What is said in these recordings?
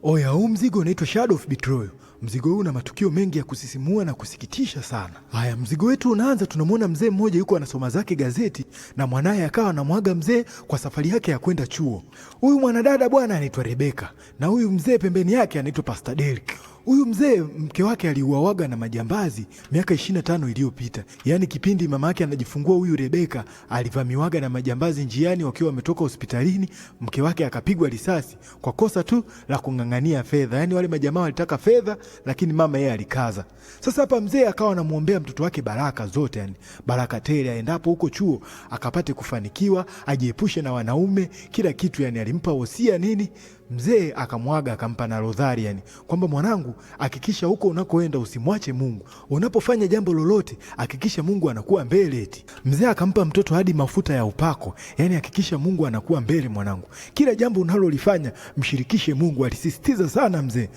Oya, huu mzigo unaitwa Shadow of Betrayal. Mzigo huu una matukio mengi ya kusisimua na kusikitisha sana. Haya, mzigo wetu unaanza, tunamwona mzee mmoja yuko anasoma zake gazeti na mwanaye akawa anamwaga mzee kwa safari yake ya kwenda chuo. Huyu mwanadada bwana anaitwa Rebeka na huyu mzee pembeni yake anaitwa Pastor Derek. Huyu mzee mke wake aliuawaga na majambazi miaka 25 iliyopita. Yaani kipindi mama yake anajifungua huyu Rebeka alivamiwaga na majambazi njiani wakiwa wametoka hospitalini, mke wake akapigwa risasi kwa kosa tu la kung'ang'ania fedha. Yaani wale majamaa walitaka fedha lakini mama yeye alikaza. Sasa hapa mzee akawa anamuombea mtoto wake baraka zote, yani baraka tele, aendapo huko chuo akapate kufanikiwa, ajiepushe na wanaume, kila kitu, yani alimpa wosia nini. Mzee akamwaga akampa na rodhari, yani kwamba mwanangu, hakikisha huko unakoenda usimwache Mungu. Unapofanya jambo lolote hakikisha Mungu anakuwa mbele eti. Mzee akampa mtoto hadi mafuta ya upako, yani hakikisha Mungu anakuwa mbele mwanangu. Kila jambo unalolifanya mshirikishe Mungu, alisisitiza sana mzee.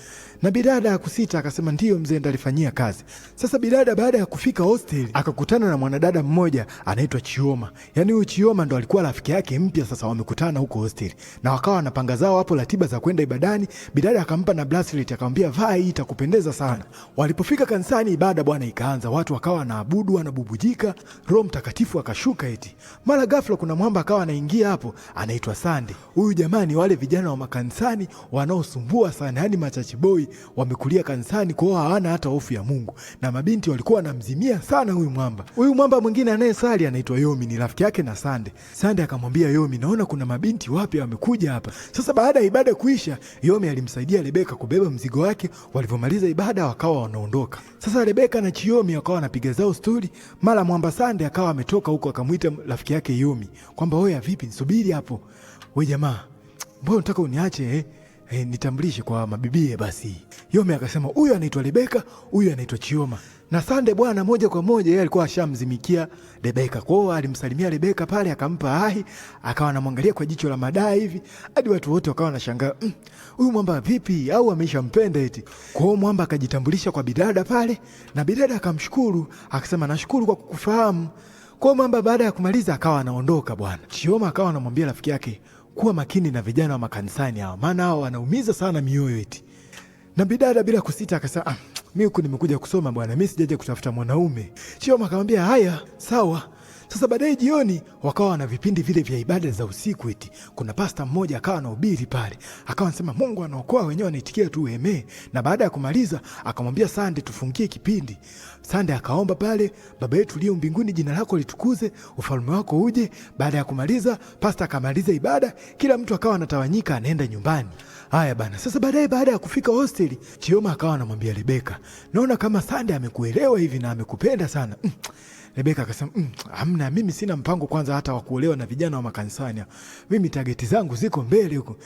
Na bidada akusita akasema ndiyo mzee, ndalifanyia kazi. Sasa bidada baada ya kufika hostel akakutana na mwanadada mmoja anaitwa Chioma. Yani huyu Chioma ndo alikuwa rafiki yake mpya. Sasa wamekutana huko hostel na wakawa wanapanga zao hapo ratiba za kwenda ibadani. Bidada akampa na bracelet akamwambia vaa hii itakupendeza sana. Walipofika kanisani ibada bwana ikaanza, watu wakawa wanaabudu wanabubujika, Roho Mtakatifu akashuka eti. Mara ghafla kuna mwamba akawa anaingia hapo anaitwa Sande. Huyu jamani wale vijana wa makanisani wanaosumbua sana, yani machachi boy wamekulia kanisani kwao, hawana hata hofu ya Mungu na mabinti walikuwa wanamzimia sana huyu mwamba. Huyu mwamba mwingine anayesali anaitwa Yomi, ni rafiki yake na Sande. Sande akamwambia Yomi, naona kuna mabinti wapya wamekuja hapa. Sasa baada ya ibada kuisha, Yomi alimsaidia Rebeka kubeba mzigo wake. Walivyomaliza ibada wakawa wanaondoka. Sasa Rebeka na Chiomi wakawa wanapiga zao stori. Mara mwamba Sande akawa ametoka huko akamuita rafiki yake Yomi kwamba oya, vipi, nisubiri hapo. We jamaa, mbona unataka uniache nitambulishe kwa mabibie basi. Yomi akasema huyu anaitwa Rebeka, huyu anaitwa Chioma. Na Sande bwana moja kwa moja yeye alikuwa ashamzimikia Rebeka. Kwa hiyo alimsalimia Rebeka pale akampa hai, akawa anamwangalia kwa jicho la madai hivi. Hadi watu wote wakawa wanashangaa, huyu mwamba vipi, au ameshampenda eti. Kwa hiyo mwamba akajitambulisha kwa bidada pale na bidada akamshukuru, akasema nashukuru kwa kukufahamu. Kwa hiyo mwamba baada ya kumaliza akawa anaondoka bwana. Chioma akawa anamwambia rafiki yake kuwa makini na vijana wa makanisani hao, maana hao wanaumiza sana mioyo eti. Na bidada bila kusita akasema mimi huku nimekuja kusoma bwana, mimi sijaje kutafuta mwanaume. Chioma akamwambia haya sawa. Sasa baadaye jioni wakawa na vipindi vile vya ibada za usiku eti. Kuna pasta mmoja akawa anahubiri pale. Akawa anasema Mungu anaokoa, wenyewe wanaitikia tu amen. Na baada ya kumaliza akamwambia Sande tufungie kipindi. Sande akaomba pale, Baba yetu uliye mbinguni, jina lako litukuze, ufalme wako uje. Baada ya kumaliza pasta akamaliza ibada, kila mtu akawa anatawanyika anaenda nyumbani. Haya bana, sasa baadaye baada ya kufika hosteli, Chioma akawa anamwambia Rebeka, naona kama Sande amekuelewa hivi na amekupenda sana. Rebeka akasema hamna, mimi sina mpango kwanza hata wa kuolewa na vijana wa makanisani. Mimi tageti zangu ziko mbele huko.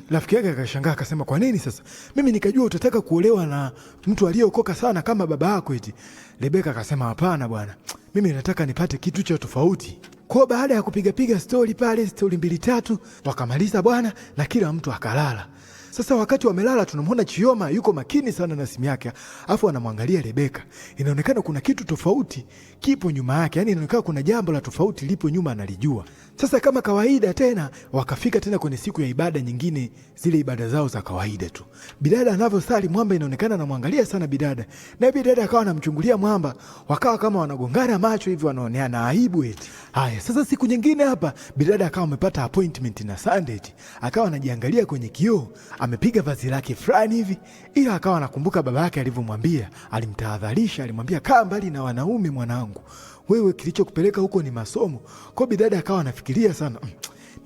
Rafiki yake akashangaa akasema kwa nini sasa? Mimi nikajua utataka kuolewa na mtu aliyeokoka sana kama baba yako eti. Rebeka akasema hapana bwana, mimi nataka nipate kitu cha tofauti. Kwa baada ya kupiga stori pale, stori 2-3 wakamaliza bwana na kila mtu akalala. Sasa wakati wamelala tunamwona Chioma yuko makini sana na simu yake, afu anamwangalia Rebeka. Inaonekana kuna kitu tofauti kipo nyuma yake, yani inaonekana kuna jambo la tofauti lipo nyuma analijua. Sasa kama kawaida tena wakafika tena kwenye siku ya ibada nyingine, zile ibada zao za kawaida tu. Bidada anavyosali mwamba inaonekana anamwangalia sana bidada. Na bidada akawa anamchungulia mwamba, wakawa kama wanagongana macho hivi wanaoneana aibu eti. Haya, sasa siku nyingine hapa bidada akawa amepata appointment na Sunday eti. Akawa anajiangalia kwenye kioo, amepiga vazi lake fulani hivi, ila akawa anakumbuka baba yake alivyomwambia, alimtahadharisha, alimwambia kaa mbali na wanaume mwanangu. Wewe kilichokupeleka huko ni masomo. Kwa bidada akawa anafikiria sana,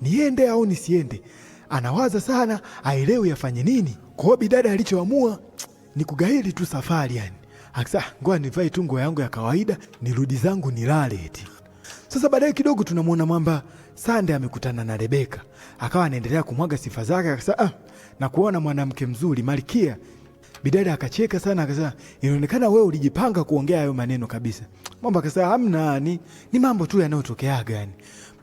niende au nisiende? Anawaza sana, aelewe afanye nini. Kwa bidada alichoamua ni kugairi tu safari yani. Akasema ngoja nivae tu nguo yangu ya kawaida, nirudi zangu nilale eti. Sasa baadaye kidogo tunamwona mwamba Sande amekutana na Rebeka. Akawa anaendelea kumwaga sifa zake, akasema na kuona mwanamke mzuri Malkia. Bidada akacheka sana akasema inaonekana wewe ulijipanga kuongea hayo maneno kabisa. Mwamba akasema hamna, ni mambo tu yanayotokeaga yani.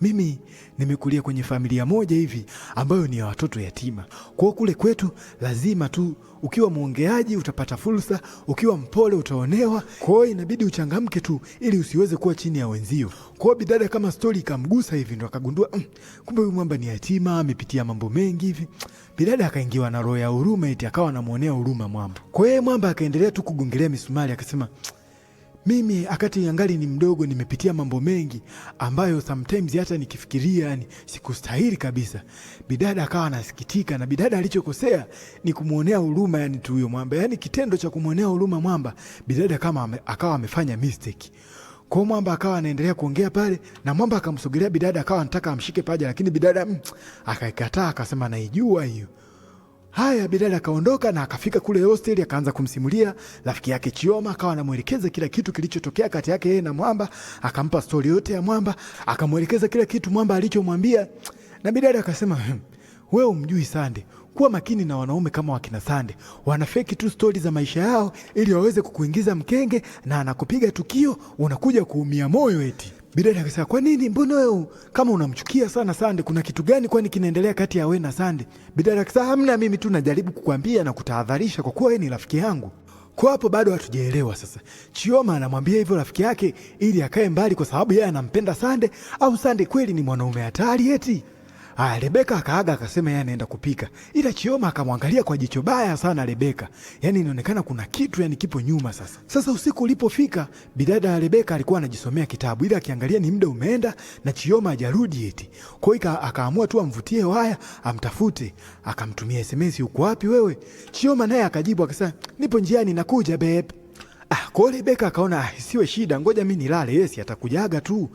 Mimi nimekulia kwenye familia moja hivi ambayo ni ya watoto yatima. Kwa kule kwetu lazima tu ukiwa mwongeaji utapata fursa, ukiwa mpole utaonewa. Kwa hiyo inabidi uchangamke tu ili usiweze kuwa chini ya wenzio. Kwa hiyo bidada kama stori ikamgusa hivi ndo akagundua kumbe huyu mwamba ni yatima, amepitia mambo mengi hivi. Bidada akaingiwa na roho ya huruma, eti akawa anamuonea huruma mwamba. Kwa hiyo mwamba akaendelea tu kugongelea misumari akasema, mimi akati angali ni mdogo nimepitia mambo mengi ambayo sometimes hata nikifikiria yani sikustahili kabisa. Bidada akawa anasikitika, na bidada alichokosea ni kumuonea huruma yani tu huyo mwamba. Yani kitendo cha kumuonea huruma mwamba, bidada kama akawa amefanya mistake. Kwa mwamba akawa anaendelea kuongea pale, na mwamba akamsogelea bidada akawa anataka amshike paja, lakini bidada akaikataa, akasema naijua hiyo. Haya, bidada akaondoka na akafika kule hostel, akaanza kumsimulia rafiki yake Chioma, akawa anamuelekeza kila kitu kilichotokea kati yake yeye na mwamba, akampa story yote ya mwamba, akamuelekeza kila kitu mwamba alichomwambia. Na bidada akasema, wewe umjui Sande, kuwa makini na wanaume kama wakina Sande, wanafeki tu stori za maisha yao ili waweze kukuingiza mkenge, na anakupiga tukio unakuja kuumia moyo eti. Bidada akasema, kwa nini? Mbona wewe kama unamchukia sana Sande, kuna kitu gani kwani kinaendelea kati ya wewe na Sande? Bidada akasema, hamna, mimi tu najaribu kukwambia na kutahadharisha kwa kuwa wewe ni rafiki yangu. Kwa hapo bado hatujaelewa sasa. Chioma anamwambia hivyo rafiki yake ili akae mbali kwa sababu yeye anampenda Sande, au Sande kweli ni mwanaume hatari eti? Rebeka akaaga akasema yeye anaenda kupika. Ila Chioma akamwangalia kwa jicho baya sana Rebeka. Yaani inaonekana kuna kitu yani kipo nyuma sasa. Sasa usiku ulipofika, bidada ya Rebeka alikuwa anajisomea kitabu, ila akiangalia ni muda umeenda na Chioma hajarudi eti. Kwa hiyo akaamua tu amvutie waya, amtafute. Akamtumia SMS, uko wapi wewe? Chioma naye akajibu akasema, nipo njiani nakuja babe. Kwa Rebeka akaona isiwe shida, ngoja mimi nilale, yesi atakujaga tu.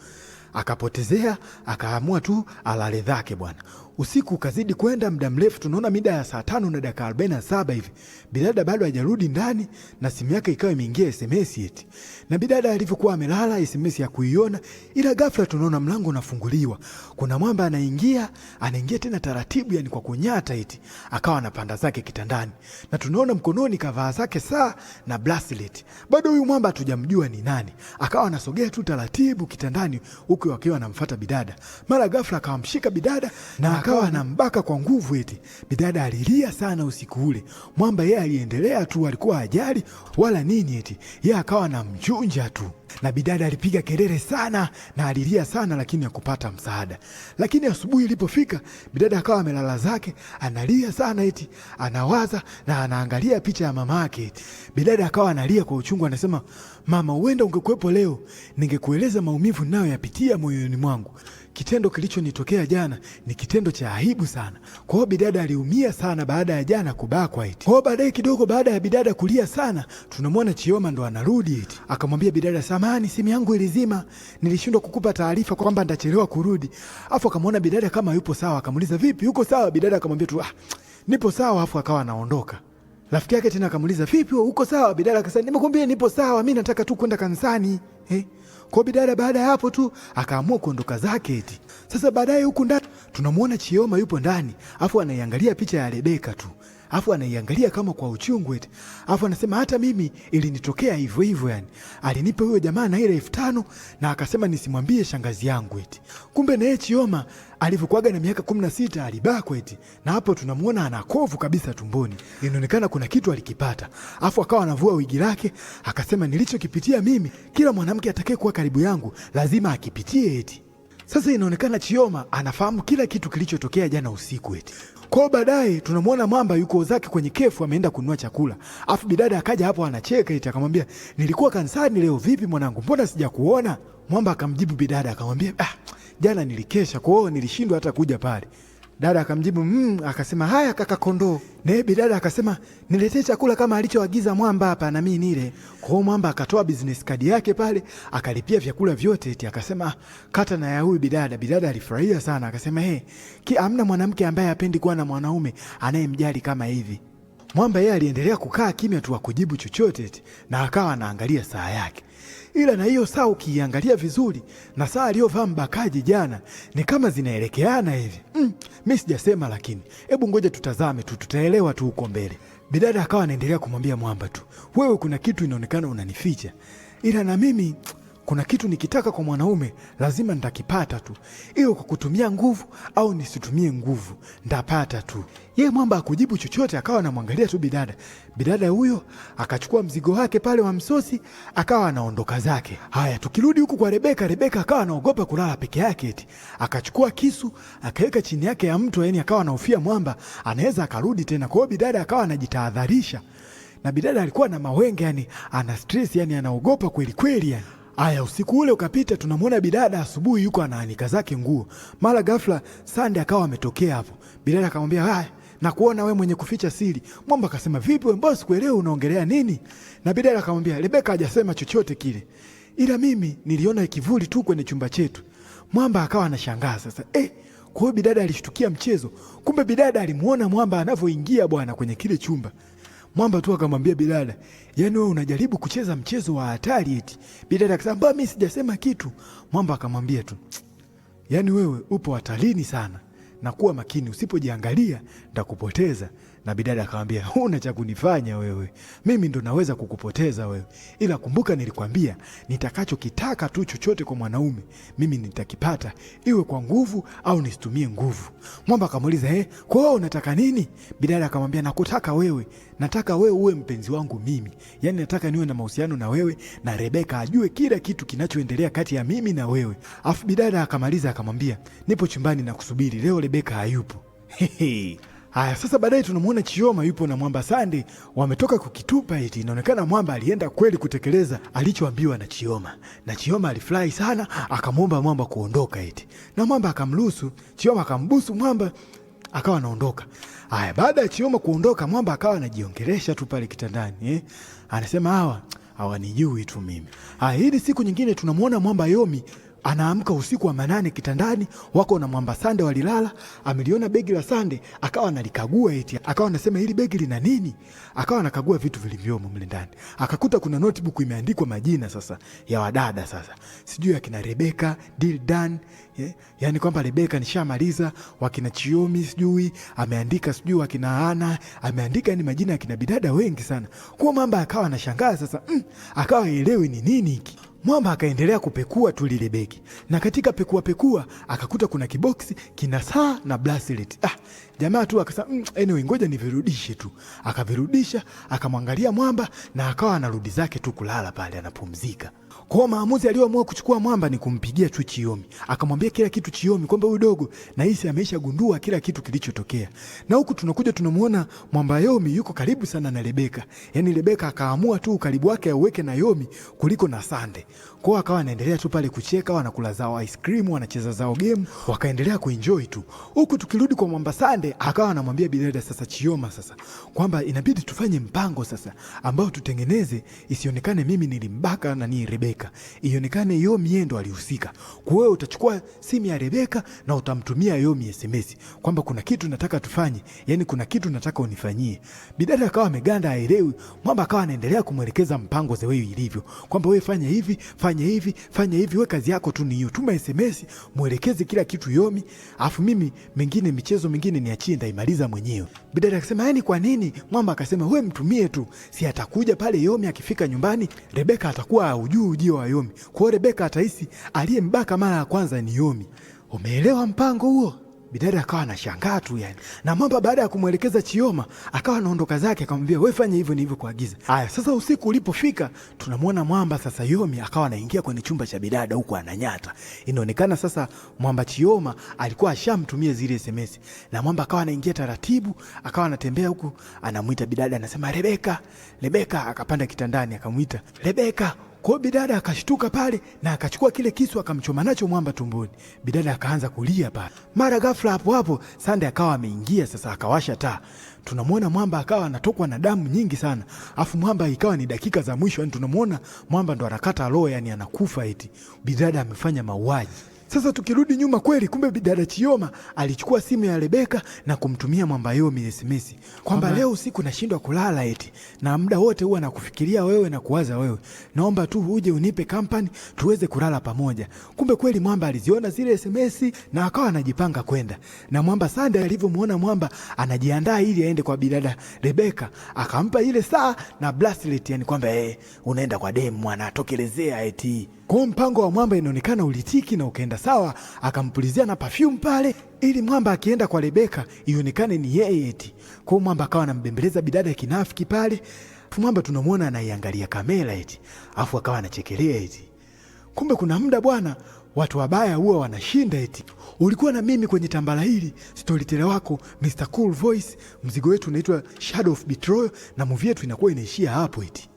Akapotezea, akaamua tu alale zake bwana. Usiku ukazidi kwenda, muda mrefu, tunaona mida ya saa 5 na dakika 47 hivi. Bidada bado hajarudi ndani na simu yake ikawa imeingia SMS eti. Na bidada alivyokuwa amelala SMS ya kuiona, ila ghafla tunaona mlango unafunguliwa. Kuna mwamba anaingia tena taratibu yani kwa kunyata eti. Akawa anapanda zake kitandani. Na tunaona mkononi kavaa zake saa na bracelet. Bado huyu mwamba hatujamjua ni nani. Akawa anasogea tu taratibu kitandani huku akiwa anamfuata bidada. Mara ghafla akamshika bidada na akawa anambaka kwa nguvu eti. Bidada alilia sana usiku ule. Mwamba yeye aliendelea tu, alikuwa hajali wala nini eti. Yeye akawa anamchunja tu. Na bidada alipiga kelele sana na alilia sana, lakini hakupata msaada. Lakini asubuhi ilipofika, bidada akawa amelala zake, analia sana eti, anawaza na anaangalia picha ya mama yake eti. Bidada akawa analia kwa uchungu, anasema, mama, uenda ungekuwepo leo, ningekueleza maumivu ninayoyapitia moyoni mwangu. Kitendo kilichonitokea jana ni kitendo cha aibu sana. Kwa hiyo bidada aliumia sana baada ya jana kubakwa eti. Kwa hiyo baadaye kidogo, baada ya bidada kulia sana, tunamwona Chioma ndo anarudi eti. Akamwambia bidada, samahani, simu yangu ilizima, nilishindwa kukupa taarifa kwamba nitachelewa kurudi. Afu akamwona bidada kama yupo sawa, akamuuliza, vipi, uko sawa? Bidada akamwambia tu, nipo sawa, afu akawa anaondoka. Rafiki yake tena akamuuliza, vipi, uko sawa? Bidada akasema, nimekwambia nipo sawa, mimi nataka tu kwenda kanisani. Kwa bidada baada ya hapo tu akaamua kuondoka zake eti. Sasa baadaye huku ndani tunamuona Chioma yupo ndani, afu anaiangalia picha ya Rebeka tu. Afu anaiangalia kama kwa uchungu eti. Afu anasema, hata mimi ilinitokea hivyo hivyo yani. Alinipa huyo jamaa na ile 5,000 na akasema nisimwambie shangazi yangu eti. Kumbe na yeye Chioma alivyokuaga na miaka 16 alibakwa eti. Na hapo tunamuona ana kovu kabisa tumboni. Inaonekana kuna kitu alikipata. Afu akawa anavua wigi lake, akasema, nilichokipitia mimi, kila mwanamke atakayekuwa karibu yangu lazima akipitie eti. Sasa inaonekana Chioma anafahamu kila kitu kilichotokea jana usiku eti. Kwa baadaye tunamwona mwamba yuko zake kwenye kefu ameenda kununua chakula. Afu bidada akaja hapo anacheka eti, akamwambia, nilikuwa kanisani leo, vipi mwanangu, mbona sijakuona? Mwamba akamjibu bidada akamwambia, jana nilikesha, kwa hiyo nilishindwa hata kuja pale. Dada akamjibu akasema, haya kaka kondoo. Na bidada akasema, niletee chakula kama alichoagiza mwamba hapa na mimi nile. Kwa hiyo mwamba akatoa business card yake pale, akalipia vyakula vyote eti, akasema, kata na ya huyu bidada. Bidada alifurahia sana, akasema, hamna mwanamke ambaye hapendi kuwa na mwanaume anayemjali kama hivi. Mwamba yeye aliendelea kukaa kimya tu, hakujibu chochote eti, na akawa anaangalia saa yake. Ila na hiyo saa ukiangalia vizuri na saa aliyovaa mbakaji jana ni kama zinaelekeana hivi. Mimi sijasema, lakini hebu ngoja tutazame tu, tutaelewa tu huko mbele. Bidada akawa anaendelea kumwambia mwamba tu, wewe kuna kitu inaonekana unanificha. Ila na mimi kuna kitu nikitaka kwa mwanaume lazima nitakipata tu, iwe kwa kutumia nguvu au nisitumie nguvu, ndapata tu. Ye mwamba hakujibu chochote, akawa anamwangalia tu bidada. Bidada huyo akachukua mzigo wake pale wa msosi, akawa anaondoka zake. Haya, tukirudi huku kwa Rebeka, Rebeka akawa anaogopa kulala peke yake eti. Akachukua kisu, akaweka chini yake ya mto, yani akawa anahofia mwamba anaweza akarudi tena. Kwa hiyo bidada akawa anajitahadharisha. Na bidada alikuwa na mawenge, yani ana stress, yani anaogopa kweli kweli yani. Aya, usiku ule ukapita, tunamwona bidada asubuhi yuko anaanika zake nguo. Mara ghafla Sande akawa ametokea hapo. Bidada akamwambia, "Haya, na kuona we mwenye kuficha siri." Mwamba akasema, "Vipi wewe boss, kuelewa unaongelea nini?" Na bidada akamwambia, "Rebeka hajasema chochote kile, ila mimi niliona kivuli tu kwenye chumba chetu." Mwamba akawa anashangaa sasa. Kwa hiyo bidada alishtukia mchezo. Kumbe bidada alimuona mwamba anavyoingia bwana kwenye kile chumba. Mwamba tu akamwambia bidada, "Yaani wewe unajaribu kucheza mchezo wa hatari eti." Bidada akasema, "Mimi sijasema kitu." Mwamba akamwambia tu, "Yaani wewe upo hatarini sana, na kuwa makini, usipojiangalia nitakupoteza." Na bidada akamwambia, "Huna cha kunifanya wewe, mimi ndo naweza kukupoteza wewe, ila kumbuka nilikwambia nitakachokitaka tu chochote kwa mwanaume mimi nitakipata, iwe kwa nguvu au nisitumie nguvu." Mwamba akamuuliza, kwa hiyo unataka nini?" Bidada akamwambia, "Nakutaka wewe, nataka wewe uwe mpenzi wangu mimi, yaani nataka niwe na mahusiano na wewe na Rebeka ajue kila kitu kinachoendelea kati ya mimi na wewe." Afu bidada akamaliza akamwambia, "Nipo chumbani na kusubiri, leo Rebeka hayupo." Haya, sasa baadaye tunamuona Chioma yupo na mwamba Sande wametoka kukitupa eti. Inaonekana mwamba alienda kweli kutekeleza alichoambiwa na Chioma. Na Chioma alifurahi sana, akamwomba mwamba kuondoka eti. Na mwamba akamruhusu, Chioma akambusu mwamba, akawa anaondoka. Haya, baada ya Chioma kuondoka, mwamba akawa anajiongelesha tu pale kitandani, Anasema hawanijui tu mimi. Haya, hii siku nyingine tunamuona mwamba Yomi anaamka usiku wa manane kitandani, wako na mwamba Sande walilala. Ameliona begi la Sande, akawa analikagua eti, akawa anasema hili begi lina nini? Akawa anakagua vitu vilivyomo mle ndani, akakuta kuna notebook imeandikwa majina sasa ya wadada, sasa sijui akina Rebeka, Dildan, yani kwamba Rebeka nishamaliza, wakina Chiomi sijui ameandika, sijui wakina Ana ameandika, ni majina ya kina bidada wengi sana. Kwa mwamba akawa anashangaa sasa, akawa elewi ni nini hiki. Mwamba akaendelea kupekua tu lile begi, na katika pekua akakuta kuna kiboksi kina saa na bracelet. Jamaa tu akasema anyway, ngoja nivirudishe tu. Akavirudisha, akamwangalia mwamba na akawa anarudi zake tu kulala pale anapumzika. Kwa maamuzi aliyoamua kuchukua mwamba ni kumpigia tu Chiomi. Akamwambia kila kitu Chiomi, kwamba huyu dogo nahisi ameisha gundua kila kitu kilichotokea. Na huku tunakuja tunamuona mwamba Yomi yuko karibu sana na Rebeka. Yaani Rebeka akaamua tu karibu wake auweke na Yomi kuliko na Sande. Kwa akawa anaendelea tu pale kucheka, wanakula zao ice cream, wanacheza zao game, wakaendelea kuenjoy tu. Huku tukirudi kwa mwamba Sande, akawa anamwambia bidada sasa Chioma sasa kwamba inabidi tufanye mpango sasa ambao tutengeneze isionekane mimi nilimbaka na ni Rebeka, ionekane Yomi yeye ndo alihusika. Kwa hiyo utachukua simu ya Rebeka na utamtumia Yomi SMS kwamba kuna kitu nataka tufanye, yani kuna kitu nataka unifanyie. Bidada akawa ameganda, haelewi. Mwamba akawa anaendelea kumwelekeza mpango zewe ilivyo, kwamba wewe fanya hivi, fanya hivi, fanya hivi, wewe kazi yako tu ni hiyo, tuma SMS muelekeze kila kitu Yomi, afu mimi mengine michezo mingine niachie ndaimaliza mwenyewe. Bidada akasema yani kwa nini? Mwamba akasema wewe mtumie tu, si atakuja pale Yomi akifika nyumbani Rebeka atakuwa haujui ujio wa Yomi. Kwa hiyo Rebeka atahisi aliyembaka mara ya kwanza ni Yomi. Umeelewa mpango huo? Bidada akawa anashangaa tu yani. Na mwamba baada ya kumwelekeza Chioma, akawa anaondoka zake, akamwambia wewe fanya hivyo nilivyo kuagiza. Haya, sasa usiku ulipofika, tunamwona mwamba sasa Yomi akawa anaingia kwenye chumba cha bidada huko ananyata. Inaonekana sasa mwamba Chioma alikuwa ashamtumia zile SMS. Na mwamba akawa anaingia taratibu, akawa anatembea huku, anamuita bidada, anasema Rebeka, Rebeka. Akapanda kitandani akamuita Rebeka. Kwa bidada akashtuka pale na akachukua kile kisu akamchoma nacho mwamba tumboni. Bidada akaanza kulia pale. Mara ghafla hapo Sande akawa ameingia sasa, akawasha taa. Tunamwona mwamba akawa anatokwa na damu nyingi sana. Afu mwamba ikawa ni dakika za mwisho, yani tunamwona mwamba ndo anakata roho, yani anakufa eti. Bidada amefanya mauaji. Sasa tukirudi nyuma kweli, kumbe bidada Chioma alichukua simu ya Rebeka na kumtumia mwamba Yomi SMS kwamba leo usiku nashindwa kulala eti, na muda wote huwa nakufikiria wewe na kuwaza wewe, naomba tu uje unipe kampani tuweze kulala pamoja. Kumbe kweli mwamba aliziona zile SMS na akawa anajipanga kwenda. Na mwamba Sande alivyomuona mwamba anajiandaa ili aende kwa bidada Rebeka, akampa ile saa na bracelet, yani kwamba unaenda kwa demu mwana, atokelezea eti. Kwa mpango wa mwamba inaonekana ulitiki na ukaenda sawa, akampulizia na perfume pale ili mwamba akienda kwa Rebeka ionekane ni yeye eti. Kwa mwamba akawa anambembeleza bidada ya kinafiki pale. Mwamba tunamwona anaiangalia kamera eti, afu akawa anachekelea eti. Kumbe kuna muda bwana, watu wabaya huwa wanashinda eti. Ulikuwa na mimi kwenye tambala hili, storyteller wako Mr. Cool Voice. Mzigo wetu unaitwa Shadow of Betrayal na movie yetu inakuwa inaishia hapo eti.